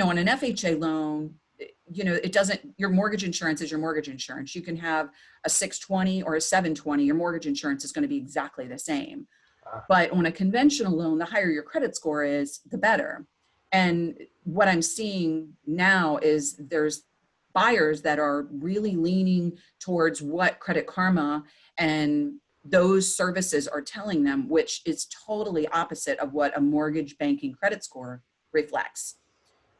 on an FHA loan, it doesn't, your mortgage insurance is your mortgage insurance. You can have a 620 or a 720, your mortgage insurance is going to be exactly the same. But on a conventional loan, the higher your credit score is, the better. And what I'm seeing now is there's buyers that are really leaning towards what Credit Karma and those services are telling them, which is totally opposite of what a mortgage banking credit score reflects.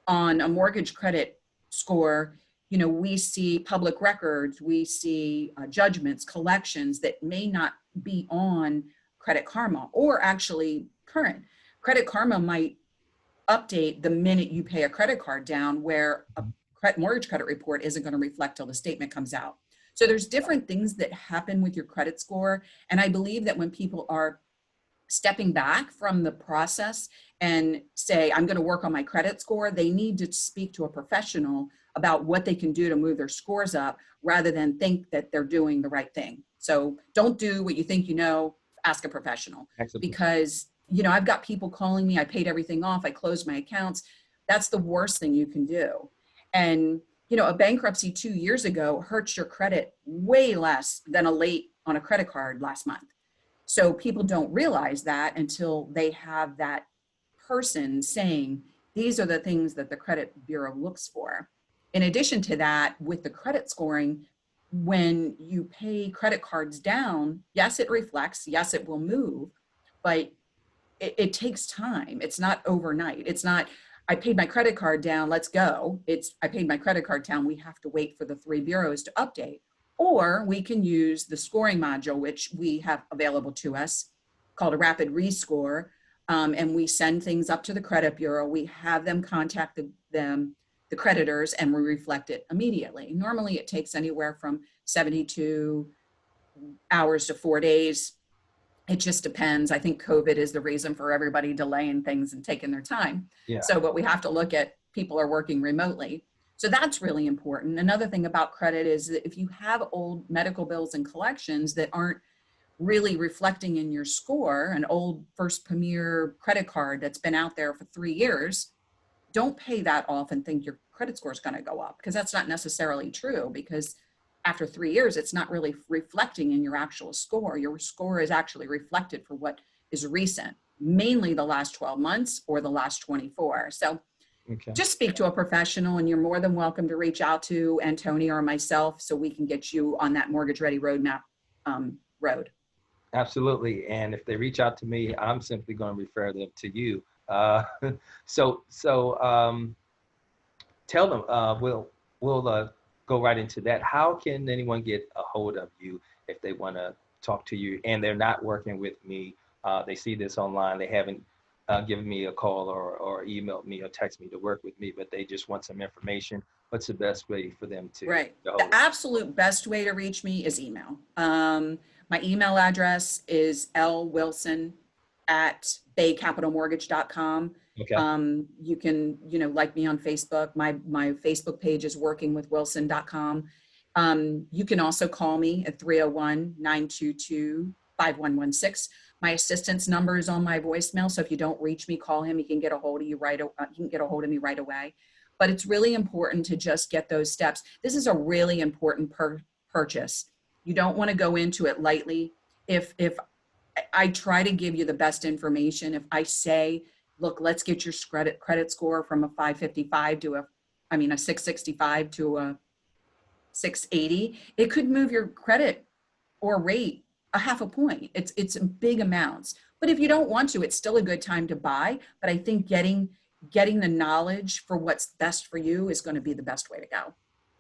On a mortgage credit score, we see public records, we see judgments, collections that may not be on Credit Karma or actually current. Credit Karma might update the minute you pay a credit card down, where a mortgage credit report isn't going to reflect till the statement comes out. So there's different things that happen with your credit score. And I believe that when people are stepping back from the process and say, I'm going to work on my credit score, they need to speak to a professional about what they can do to move their scores up, rather than think that they're doing the right thing. So don't do what you think ask a professional. Excellent. Because I've got people calling me, I paid everything off, I closed my accounts. That's the worst thing you can do. And a bankruptcy 2 years ago hurts your credit way less than a late on a credit card last month. So people don't realize that until they have that person saying, these are the things that the credit bureau looks for. In addition to that, with the credit scoring, when you pay credit cards down, yes, it reflects, yes, it will move, but it takes time. It's not overnight. It's not, I paid my credit card down, let's go. It's, I paid my credit card down, we have to wait for the 3 bureaus to update. Or we can use the scoring module, which we have available to us, called a rapid rescore. And we send things up to the credit bureau. We have them contact the creditors, and we reflect it immediately. Normally it takes anywhere from 72 hours to 4 days. It just depends. I think COVID is the reason for everybody delaying things and taking their time. Yeah. So, but we have to look at, people are working remotely. So that's really important. Another thing about credit is that if you have old medical bills and collections that aren't really reflecting in your score, an old First Premier credit card that's been out there for 3 years, don't pay that off and think your credit score is going to go up, because that's not necessarily true, because after 3 years, it's not really reflecting in your actual score. Your score is actually reflected for what is recent, mainly the last 12 months or the last 24. So just speak to a professional, and you're more than welcome to reach out to Antonio or myself so we can get you on that mortgage ready roadmap road. Absolutely. And if they reach out to me, I'm simply going to refer them to you. So tell them, we'll go right into that. How can anyone get a hold of you if they want to talk to you and they're not working with me? They see this online, they haven't given me a call or emailed me or text me to work with me, but they just want some information. What's the best way for them to? Right. The absolute best way to reach me is email. My email address is lwilson@baycapitalmortgage.com. Okay. You can, like me on Facebook. My Facebook page is workingwithwilson.com. You can also call me at 301-922-5116. My assistant's number is on my voicemail. So if you don't reach me, call him. He can get a hold of you he can get a hold of me right away. But it's really important to just get those steps. This is a really important purchase. You don't want to go into it lightly. If I try to give you the best information, if I say, look, let's get your credit score from a 555 to a 665 to a 680, it could move your credit or rate a half a point. It's big amounts. But if you don't want to, it's still a good time to buy. But I think getting the knowledge for what's best for you is going to be the best way to go.